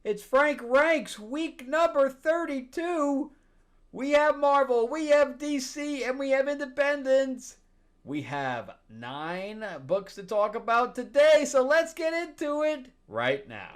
It's Frank Ranks, week number 32. We have Marvel, we have DC, and we have Independence. We have 9 books to talk about today, so let's get into it right now.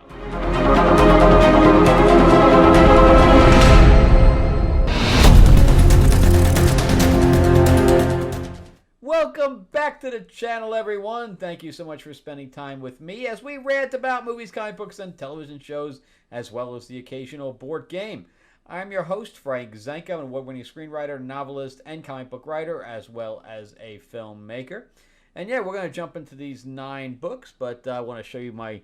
Welcome back to the channel, everyone. Thank you so much for spending time with me as we rant about movies, comic books, and television shows, as well as the occasional board game. I'm your host, Frank Zanca, an award-winning screenwriter, novelist, and comic book writer, as well as a filmmaker. And yeah, we're going to jump into these 9 books, but I want to show you my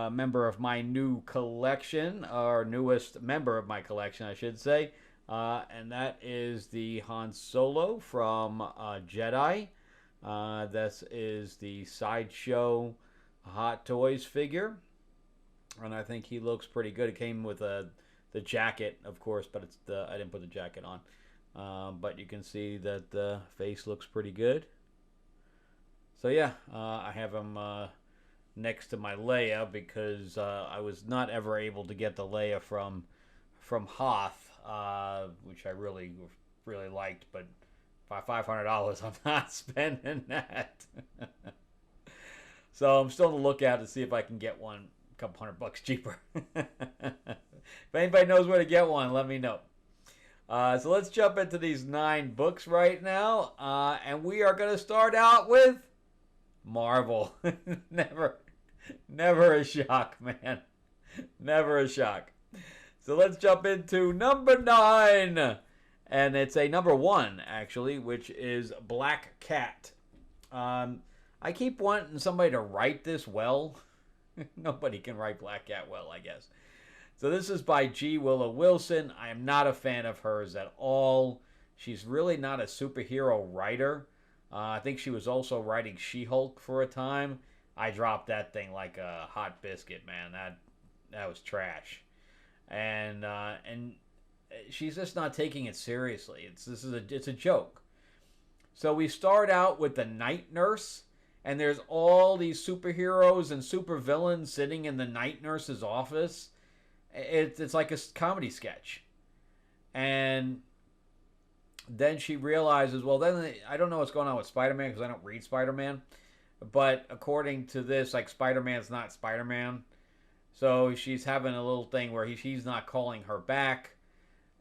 member of my new collection, or newest member of my collection, I should say. And that is the Han Solo from Jedi. This is the Sideshow Hot Toys figure. And I think he looks pretty good. It came with the jacket, of course, but I didn't put the jacket on. But you can see that the face looks pretty good. So yeah, I have him next to my Leia because I was not ever able to get the Leia from Hoth. Which I really liked, but by $500, I'm not spending that. So I'm still on the lookout to see if I can get one a couple $100 cheaper. If anybody knows where to get one, let me know. So let's jump into these 9 books right now, and we are going to start out with Marvel. Never a shock, man. Never a shock. So let's jump into number 9. And it's a number 1, actually, which is Black Cat. I keep wanting somebody to write this well. Nobody can write Black Cat well, I guess. So this is by G. Willow Wilson. I am not a fan of hers at all. She's really not a superhero writer. I think she was also writing She-Hulk for a time. I dropped that thing like a hot biscuit, man. That was trash. And she's just not taking it seriously. It's a joke. So we start out with the night nurse, and there's all these superheroes and supervillains sitting in the night nurse's office. It's like a comedy sketch. And then she realizes, well, then I don't know what's going on with Spider-Man because I don't read Spider-Man. But according to this, like, Spider-Man's not Spider-Man. So she's having a little thing where she's not calling her back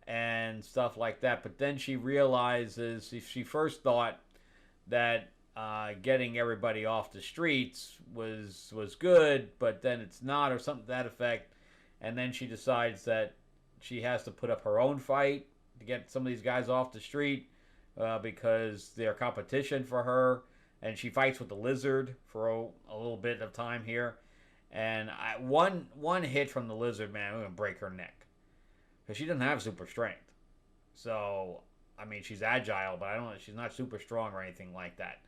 and stuff like that. But then she realizes, she first thought that getting everybody off the streets was good, but then it's not, or something to that effect. And then she decides that she has to put up her own fight to get some of these guys off the street because they're competition for her. And she fights with the Lizard for a little bit of time here. And one hit from the Lizard, man, I'm going to break her neck. Because she doesn't have super strength. So, I mean, she's agile, but she's not super strong or anything like that.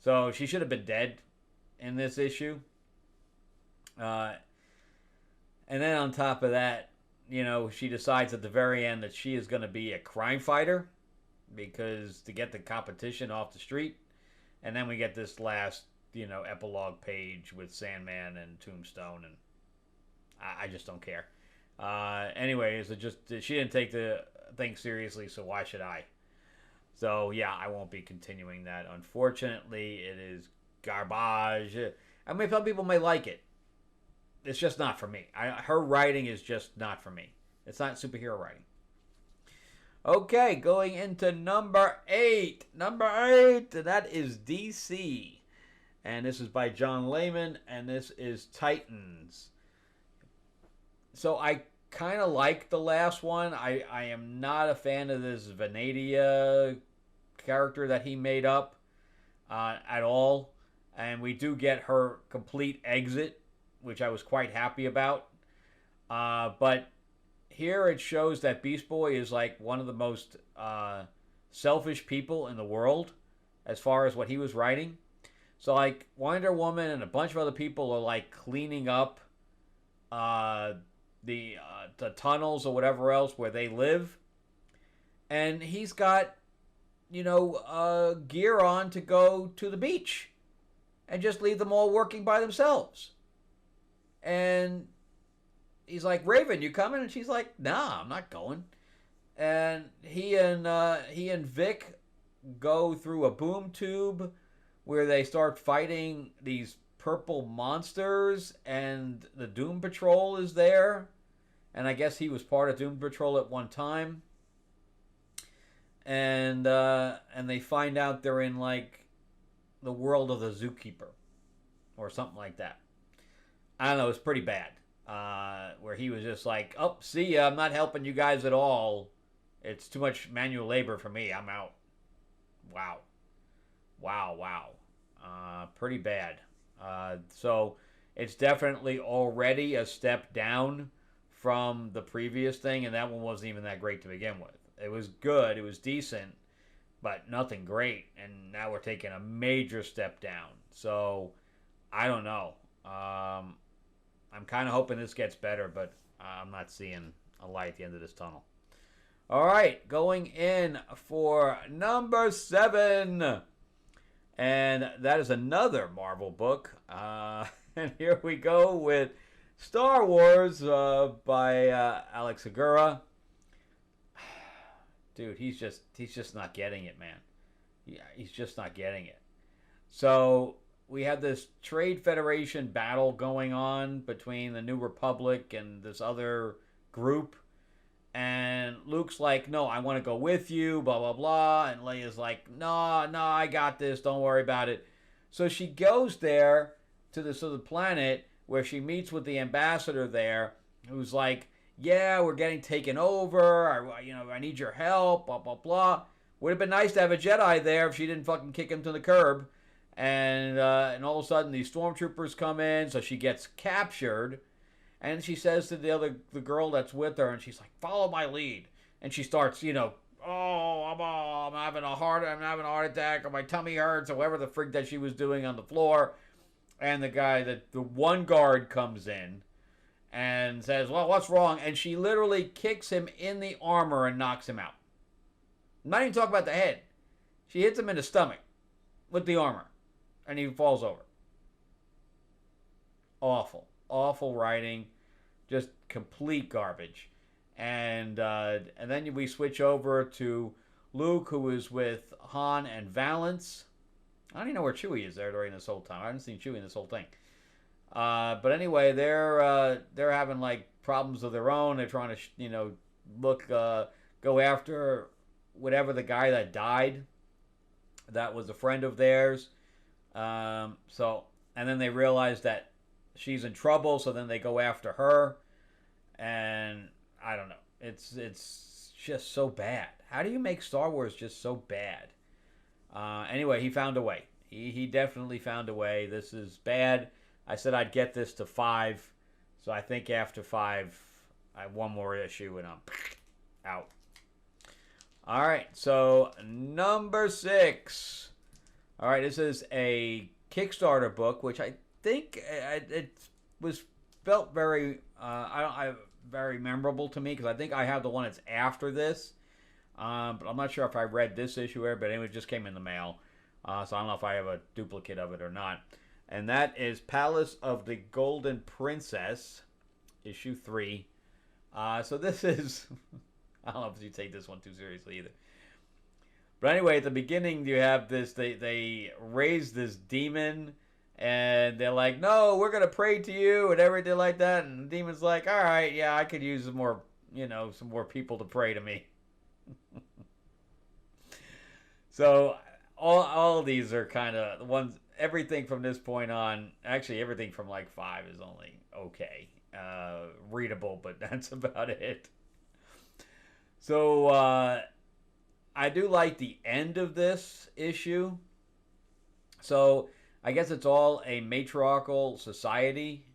So, she should have been dead in this issue. And then on top of that, she decides at the very end that she is going to be a crime fighter. Because to get the competition off the street. And then we get this last epilogue page with Sandman and Tombstone, and I just don't care. Anyways, she didn't take the thing seriously, so why should I? So yeah, I won't be continuing that. Unfortunately, it is garbage. I mean, some people may like it. It's just not for me. Her writing is just not for me. It's not superhero writing. Okay, going into number 8. Number 8, that is DC. And this is by John Layman, and this is Titans. So I kind of like the last one. I am not a fan of this Venadia character that he made up at all. And we do get her complete exit, which I was quite happy about. But here it shows that Beast Boy is like one of the most selfish people in the world as far as what he was writing. So, like, Wonder Woman and a bunch of other people are, like, cleaning up the tunnels or whatever else where they live. And he's got, gear on to go to the beach and just leave them all working by themselves. And he's like, Raven, you coming? And she's like, nah, I'm not going. And he and Vic go through a boom tube where they start fighting these purple monsters, and the Doom Patrol is there. And I guess he was part of Doom Patrol at one time. And they find out they're in like the world of the Zookeeper or something like that. I don't know. It's pretty bad. Where he was just like, "Oh, see ya. I'm not helping you guys at all. It's too much manual labor for me. I'm out." Wow, wow. Pretty bad. So it's definitely already a step down from the previous thing, and that one wasn't even that great to begin with. It was good. It was decent, but nothing great. And now we're taking a major step down. So I don't know. I'm kind of hoping this gets better, but I'm not seeing a light at the end of this tunnel. All right, going in for number 7. And that is another Marvel book. And here we go with Star Wars by Alex Segura. Dude, he's just not getting it, man. Yeah, he's just not getting it. So we have this Trade Federation battle going on between the New Republic and this other group. And Luke's like, no, I want to go with you, blah, blah, blah. And Leia's like, no, I got this. Don't worry about it. So she goes there to this other planet where she meets with the ambassador there, who's like, yeah, we're getting taken over. I need your help, blah, blah, blah. Would have been nice to have a Jedi there if she didn't fucking kick him to the curb. And all of a sudden, these stormtroopers come in, so she gets captured. And she says to the girl that's with her, and she's like, follow my lead. And she starts, I'm having a heart attack, or my tummy hurts, or whatever the frig that she was doing on the floor. And the one guard comes in and says, well, what's wrong? And she literally kicks him in the armor and knocks him out. I'm not even talking about the head. She hits him in the stomach with the armor, and he falls over. Awful writing, just complete garbage. And then we switch over to Luke, who is with Han and Valance. I don't even know where Chewie is there during this whole time. I haven't seen Chewie in this whole thing. But anyway, they're having like problems of their own. They're trying to go after whatever the guy that died. That was a friend of theirs. And then they realize that she's in trouble, so then they go after her. And I don't know. It's just so bad. How do you make Star Wars just so bad? Anyway, he found a way. He definitely found a way. This is bad. I said I'd get this to 5. So I think after 5, I have one more issue and I'm out. All right, so number 6. All right, this is a Kickstarter book, which I think it was felt very very memorable to me, because I think I have the one that's after this, but I'm not sure if I read this issue here. But anyway, it just came in the mail, so I don't know if I have a duplicate of it or not. And that is Palace of the Golden Princess, issue 3. So this is I don't know if you take this one too seriously either. But anyway, at the beginning you have this. They raise this demon. And they're like, no, we're going to pray to you and everything like that. And the demon's like, all right, yeah, I could use some more people to pray to me. So all of these are kind of the ones, everything from this point on, actually everything from like 5 is only okay. Readable, but that's about it. So I do like the end of this issue. So I guess it's all a matriarchal society,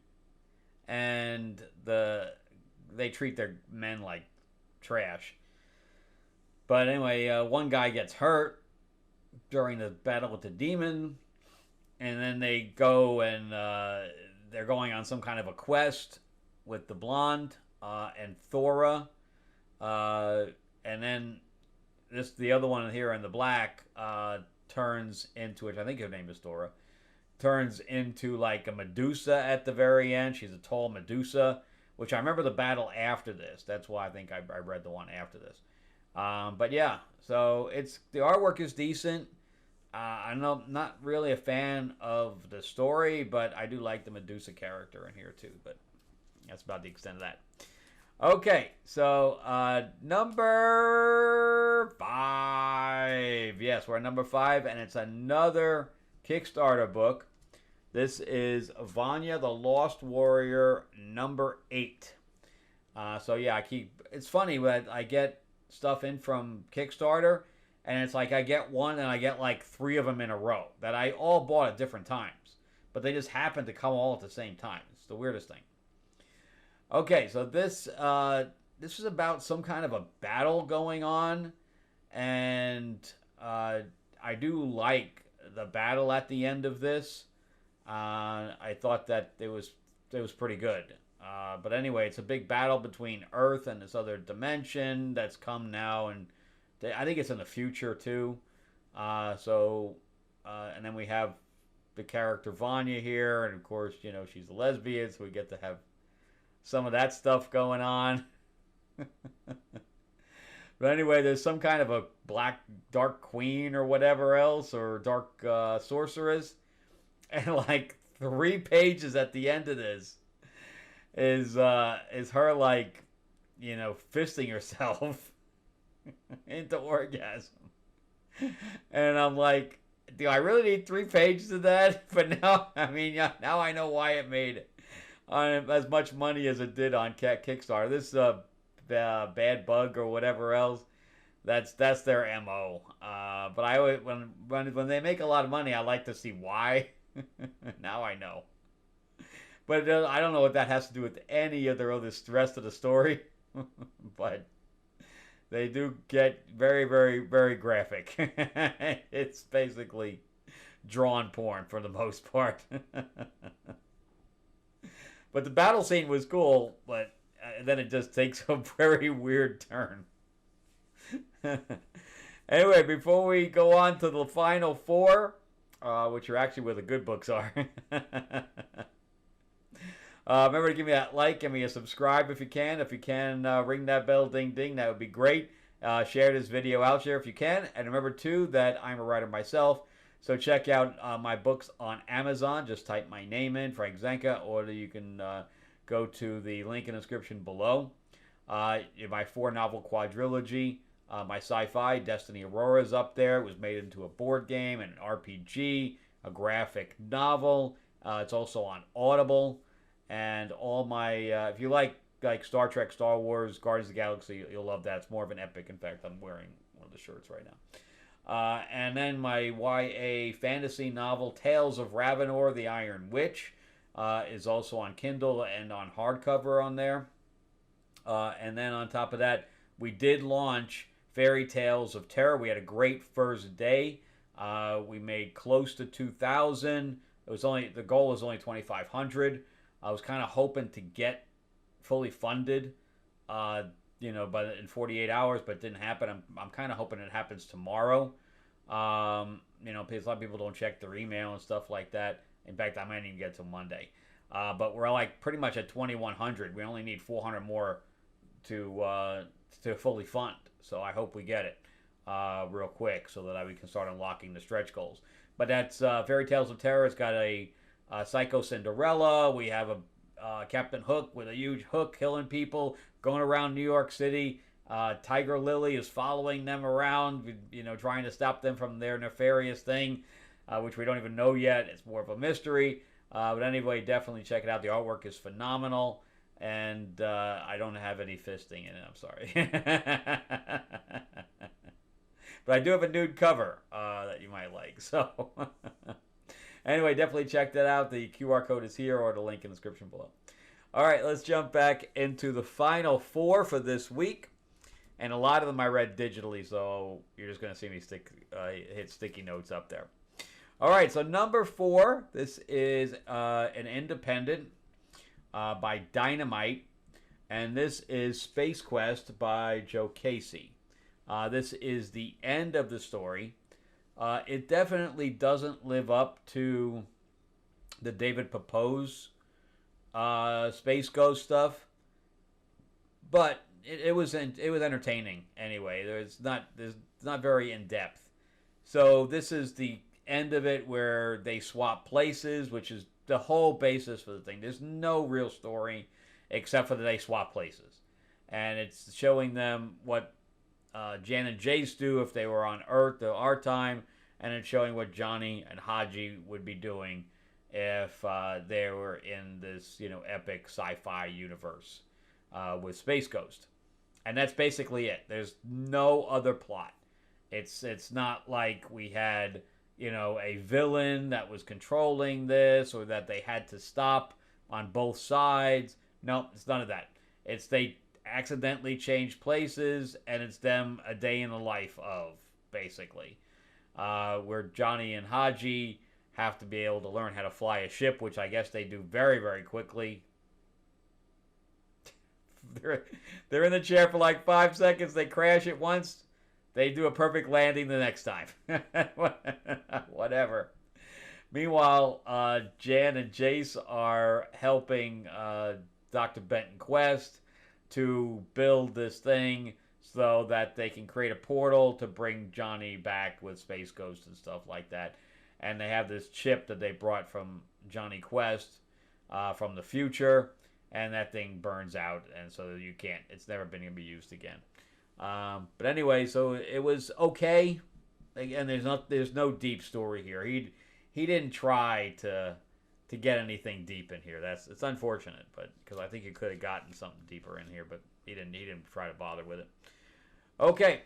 and they treat their men like trash. But anyway, one guy gets hurt during the battle with the demon, and then they go and they're going on some kind of a quest with the blonde and Thora, and then the other one here in the black turns into, which I think her name is Thora, turns into like a Medusa at the very end. She's a tall Medusa which I remember the battle after this. That's why I think I read the one after this. But yeah, so the artwork is decent. I'm not really a fan of the story, but I do like the Medusa character in here too. But that's about the extent of that. Okay, so number 5. Yes, we're at number 5, and it's another Kickstarter book. This is Vanya the Lost Warrior number 8. So yeah, it's funny when I get stuff in from Kickstarter, and it's like I get one and I get like 3 of them in a row that I all bought at different times, but they just happen to come all at the same time. It's the weirdest thing. Okay, so this is about some kind of a battle going on, and I do like the battle at the end of this. I thought that it was pretty good. But anyway, it's a big battle between Earth and this other dimension that's come now, and I think it's in the future too. And then we have the character Vanya here, and of course, she's a lesbian, so we get to have some of that stuff going on. But anyway, there's some kind of a dark queen or whatever else, or dark sorceress, and like 3 pages at the end of this is her like, fisting herself into orgasm. And I'm like, do I really need 3 pages of that? But now I know why it made on as much money as it did on Kickstarter. This Bad Bug or whatever else, that's their MO. But I always, when they make a lot of money, I like to see why. Now I know. But I don't know what that has to do with any of the rest of the story. But they do get very, very, very graphic. It's basically drawn porn for the most part. But the battle scene was cool, but then it just takes a very weird turn. Anyway, before we go on to the final 4, which are actually where the good books are. Remember to give me that like, give me a subscribe if you can. If you can, ring that bell, ding ding, that would be great. Share this video out there if you can. And remember too that I'm a writer myself. So check out my books on Amazon. Just type my name in, Frank Zanca, or you can go to the link in the description below. My 4-novel quadrilogy, my sci-fi, Destiny Aurora, is up there. It was made into a board game and an RPG, a graphic novel. It's also on Audible. And all my, if you like Star Trek, Star Wars, Guardians of the Galaxy, you'll love that. It's more of an epic. In fact, I'm wearing one of the shirts right now. And then my YA fantasy novel, Tales of Ravenor, the Iron Witch, is also on Kindle and on hardcover on there. And then on top of that, we did launch Fairy Tales of Terror. We had a great first day. We made close to 2,000. The goal was only 2,500. I was kind of hoping to get fully funded, in 48 hours, but it didn't happen. I'm kind of hoping it happens tomorrow. Because a lot of people don't check their email and stuff like that. In fact, I might even get to Monday. But we're like pretty much at 2,100. We only need 400 more to fully fund. So I hope we get it real quick so that we can start unlocking the stretch goals. But that's Fairy Tales of Terror. It's got a Psycho Cinderella. We have a Captain Hook with a huge hook killing people, going around New York City. Tiger Lily is following them around, trying to stop them from their nefarious thing, which we don't even know yet. It's more of a mystery. But anyway, definitely check it out. The artwork is phenomenal. And I don't have any fisting in it. I'm sorry. But I do have a nude cover that you might like. So anyway, definitely check that out. The QR code is here or the link in the description below. All right, let's jump back into the final 4 for this week. And a lot of them I read digitally, so you're just going to see me hit sticky notes up there. All right, so number 4, this is an independent by Dynamite, and this is Space Quest by Joe Casey. This is the end of the story. It definitely doesn't live up to the David Pepose Space Ghost stuff. but it was entertaining anyway. There's not very in depth. So this is the end of it where they swap places, which is the whole basis for the thing. There's no real story except for that they swap places, and it's showing them what Jan and Jace do if they were on Earth, our time, and it's showing what Johnny and Haji would be doing if they were in this, epic sci-fi universe with Space Ghost. And that's basically it. There's no other plot. It's not like we had, a villain that was controlling this or that they had to stop on both sides. No, it's none of that. It's they accidentally change places, and it's them a day in the life of, basically. Where Johnny and Haji have to be able to learn how to fly a ship, which I guess they do very, very quickly. They're in the chair for like 5 seconds. They crash it once. They do a perfect landing the next time. Whatever. Meanwhile, Jan and Jace are helping Dr. Benton Quest to build this thing so that they can create a portal to bring Johnny back with Space Ghost and stuff like that. And they have this chip that they brought from Johnny Quest from the future, and that thing burns out, and so you can't. It's never been going to be used again. But anyway, so it was okay. Again, there's no deep story here. He didn't try to get anything deep in here. It's unfortunate, but because I think he could have gotten something deeper in here, but he didn't try to bother with it. Okay,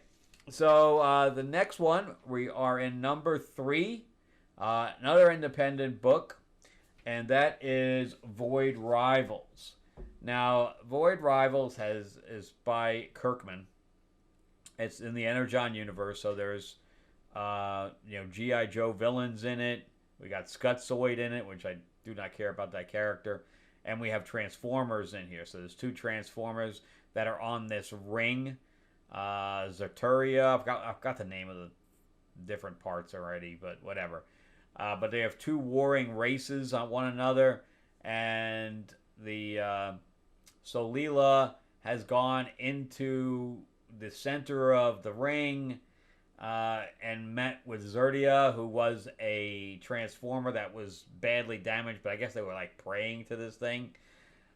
so the next one, we are in number 3, another independent book, and that is Void Rivals. Now, Void Rivals is by Kirkman. It's in the Energon universe, so there's G.I. Joe villains in it. We got Scutzoid in it, which I do not care about that character. And we have Transformers in here. So there's 2 Transformers that are on this ring. Zerturia. I've got the name of the different parts already, but whatever. But they have 2 warring races on one another. And the Solila has gone into the center of the ring and met with Zertia, who was a Transformer that was badly damaged, but I guess they were like praying to this thing.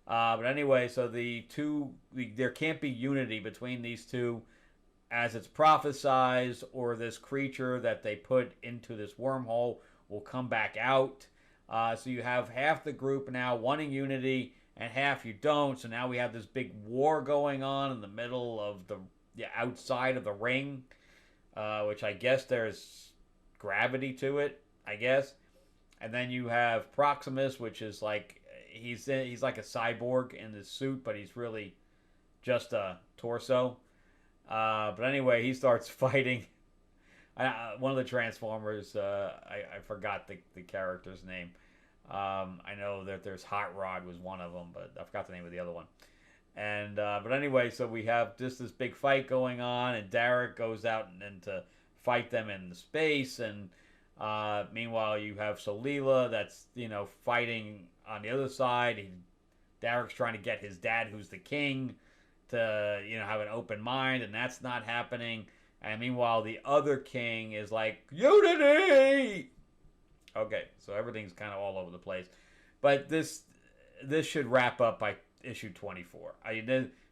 But anyway, so there can't be unity between these two, as it's prophesized, or this creature that they put into this wormhole will come back out. So you have half the group now wanting unity, and half you don't. So now we have this big war going on in the middle of the outside of the ring, which I guess there's gravity to it, I guess. And then you have Proximus, which is like he's like a cyborg in this suit, but he's really just a torso. But anyway, he starts fighting. One of the Transformers, I forgot the character's name. I know that there's Hot Rod was one of them, but I forgot the name of the other one. And but anyway, so we have just this big fight going on, and Derek goes out and to fight them in the space, and meanwhile you have Solila that's fighting on the other side. Derek's trying to get his dad, who's the king, to have an open mind, and that's not happening. And meanwhile the other king is like, unity. Okay, so everything's kind of all over the place, but this should wrap up by issue 24.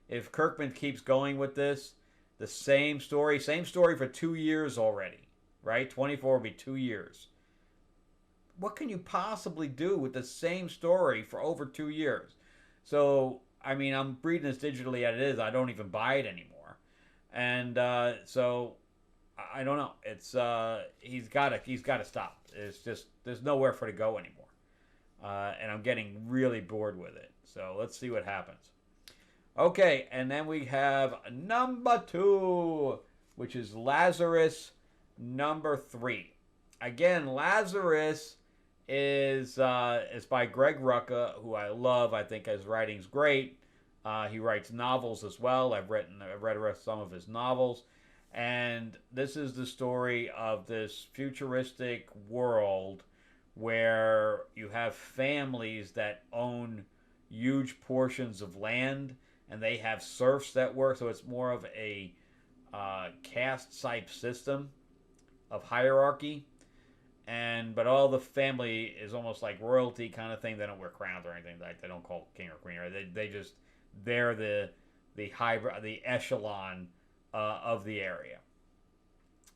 If Kirkman keeps going with this, the same story for 2 years already, right? 24 will be 2 years. What can you possibly do with the same story for over 2 years? So, I mean, I'm reading this digitally as it is. I don't even buy it anymore. And so, I don't know. It's he's got to stop. It's just there's nowhere for it to go anymore. And I'm getting really bored with it. So let's see what happens. Okay, and then we have number 2, which is Lazarus number 3. Again, Lazarus is by Greg Rucka, who I love. I think his writing's great. He writes novels as well. I've read some of his novels. And this is the story of this futuristic world where you have families that own huge portions of land, and they have serfs that work, so it's more of a caste type system of hierarchy. But all the family is almost like royalty kind of thing. They don't wear crowns or anything. Like they don't call king or queen. Right? They're the echelon of the area,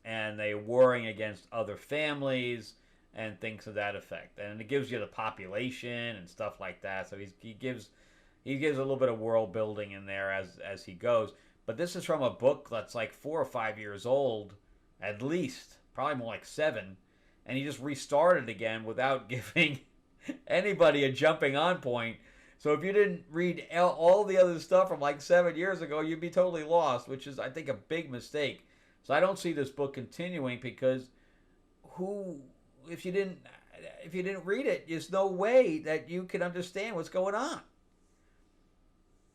and they're warring against other families and things of that effect. And it gives you the population and stuff like that. So he gives a little bit of world building in there as he goes. But this is from a book that's like 4 or 5 years old, at least, probably more like 7. And he just restarted again without giving anybody a jumping on point. So if you didn't read all the other stuff from like 7 years ago, you'd be totally lost, which is, I think, a big mistake. So I don't see this book continuing because if you didn't read it, there's no way that you can understand what's going on.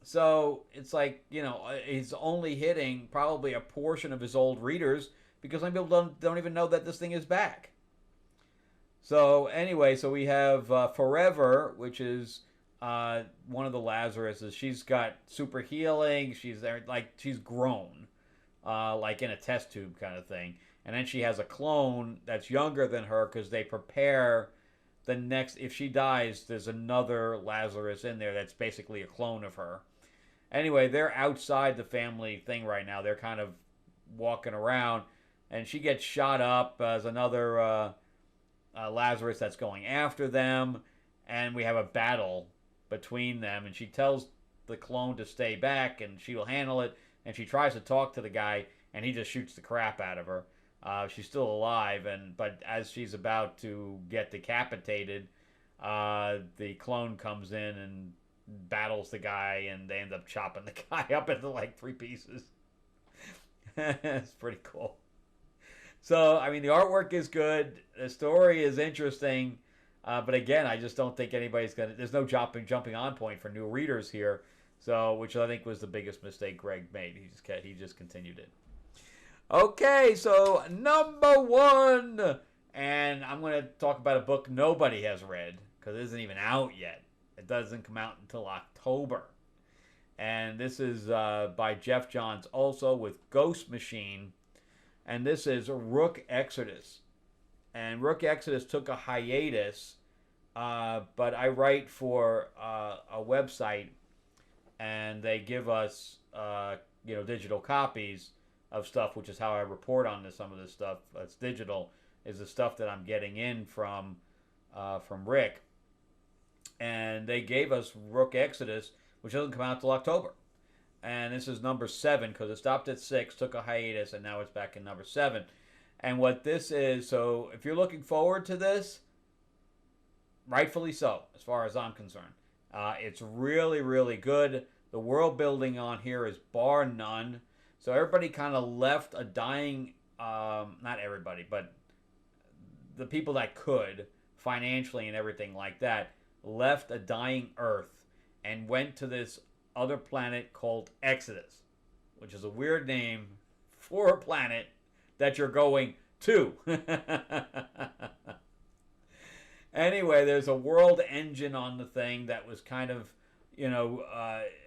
So it's like, he's only hitting probably a portion of his old readers because some people don't even know that this thing is back. So anyway, so we have Forever, which is one of the Lazaruses. She's got super healing. She's there, like she's grown, like in a test tube kind of thing. And then she has a clone that's younger than her because they prepare the next. If she dies, there's another Lazarus in there that's basically a clone of her. Anyway, they're outside the family thing right now. They're kind of walking around, and she gets shot up as another Lazarus that's going after them, and we have a battle between them, and she tells the clone to stay back and she'll handle it, and she tries to talk to the guy and he just shoots the crap out of her. She's still alive, but as she's about to get decapitated, the clone comes in and battles the guy, and they end up chopping the guy up into like 3 pieces. It's pretty cool. So, I mean, the artwork is good. The story is interesting. But again, I just don't think anybody's going to... There's no jumping on point for new readers here. So, which I think was the biggest mistake Greg made. He just continued it. Okay, so number 1. And I'm going to talk about a book nobody has read because it isn't even out yet. It doesn't come out until October. And this is by Jeff Johns also with Ghost Machine. And this is Rook Exodus. And Rook Exodus took a hiatus, but I write for a website, and they give us digital copies of stuff, which is how I report on some of this stuff. That's digital, is the stuff that I'm getting in from Rick. And they gave us Rook Exodus, which doesn't come out till October. And this is number 7 because it stopped at 6, took a hiatus, and now it's back in number 7. And what this is, so if you're looking forward to this, rightfully so, as far as I'm concerned. It's really, really good. The world building on here is bar none. So everybody kind of left a dying, not everybody, but the people that could, financially and everything like that, left a dying Earth and went to this other planet called Exodus, which is a weird name for a planet that you're going to. Anyway, there's a world engine on the thing that was kind of,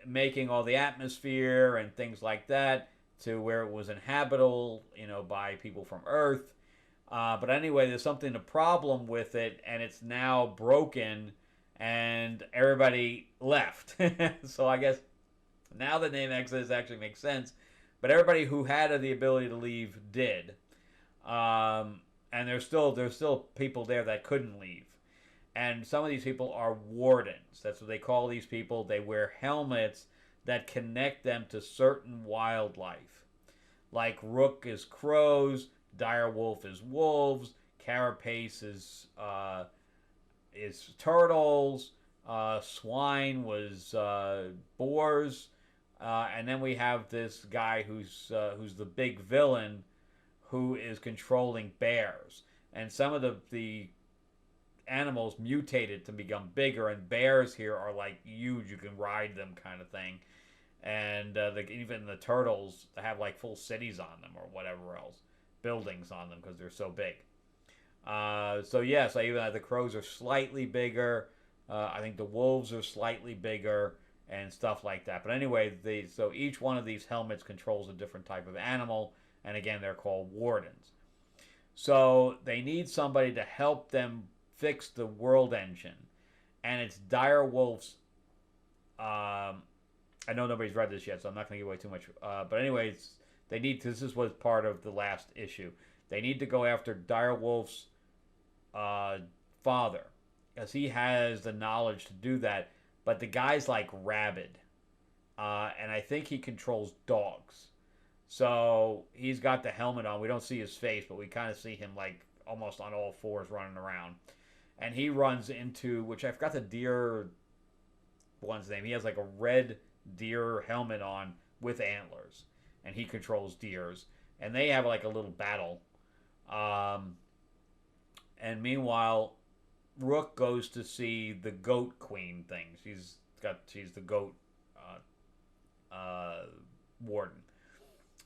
making all the atmosphere and things like that to where it was inhabitable, by people from Earth. But anyway, there's a problem with it, and it's now broken, and everybody left. So I guess now the name Exodus actually makes sense. But everybody who had the ability to leave did. And there's still people there that couldn't leave. And some of these people are wardens. That's what they call these people. They wear helmets that connect them to certain wildlife. Like Rook is crows, Direwolf is wolves, Carapace is turtles, Swine was boars, and then we have this guy who's the big villain, who is controlling bears. And some of the animals mutated to become bigger, and bears here are like huge. You can ride them, kind of thing. And even the turtles have like full cities on them or whatever else, buildings on them because they're so big. So even the crows are slightly bigger. I think the wolves are slightly bigger, and stuff like that. But anyway, so each one of these helmets controls a different type of animal, and again, they're called wardens. So they need somebody to help them fix the world engine, and it's Dire Wolf's. I know nobody's read this yet, so I'm not going to give away too much. But anyways, they need. This is was part of the last issue. They need to go after Dire Wolf's father, because he has the knowledge to do that. But the guy's like rabid, and I think he controls dogs. So he's got the helmet on. We don't see his face, but we kind of see him like almost on all fours running around. And he runs into, which I forgot the deer one's name. He has like a red deer helmet on with antlers, and he controls deers. And they have like a little battle. And meanwhile, Rook goes to see the goat queen thing. She's the goat warden.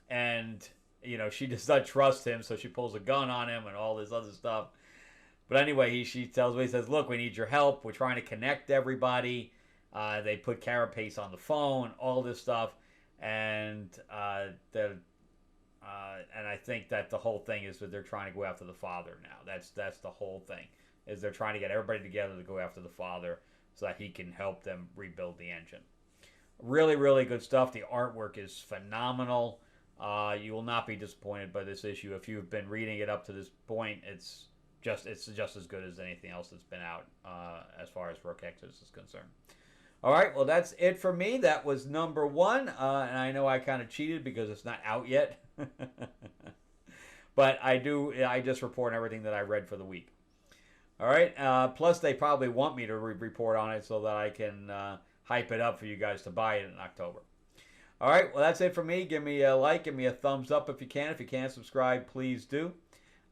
And, you know, she does not trust him, so she pulls a gun on him and all this other stuff. But anyway, she tells me, he says, look, we need your help. We're trying to connect everybody. They put Carapace on the phone, all this stuff. And and I think that the whole thing is that they're trying to go after the father now. That's the whole thing, is they're trying to get everybody together to go after the father so that he can help them rebuild the engine. Really, really good stuff. The artwork is phenomenal. You will not be disappointed by this issue. If you've been reading it up to this point, it's just as good as anything else that's been out as far as Rook Exodus is concerned. All right, well, that's it for me. That was number 1, and I know I kind of cheated because it's not out yet. But I just report everything that I read for the week. All right, plus they probably want me to report on it so that I can hype it up for you guys to buy it in October. All right, well, that's it for me. Give me a like, give me a thumbs up if you can. If you can't subscribe, please do.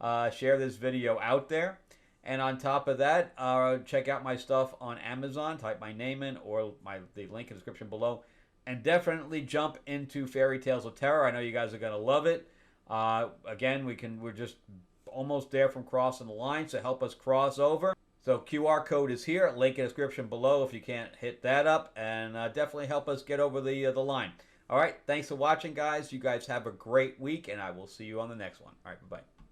Share this video out there. And on top of that, check out my stuff on Amazon. Type my name in or the link in the description below. And definitely jump into Fairy Tales of Terror. I know you guys are going to love it. Again, we're just almost there from crossing the line, so help us cross over. So QR code is here, link in the description below if you can't hit that up, and definitely help us get over the line. All right, thanks for watching, guys. You guys have a great week, and I will see you on the next one. All right, bye-bye.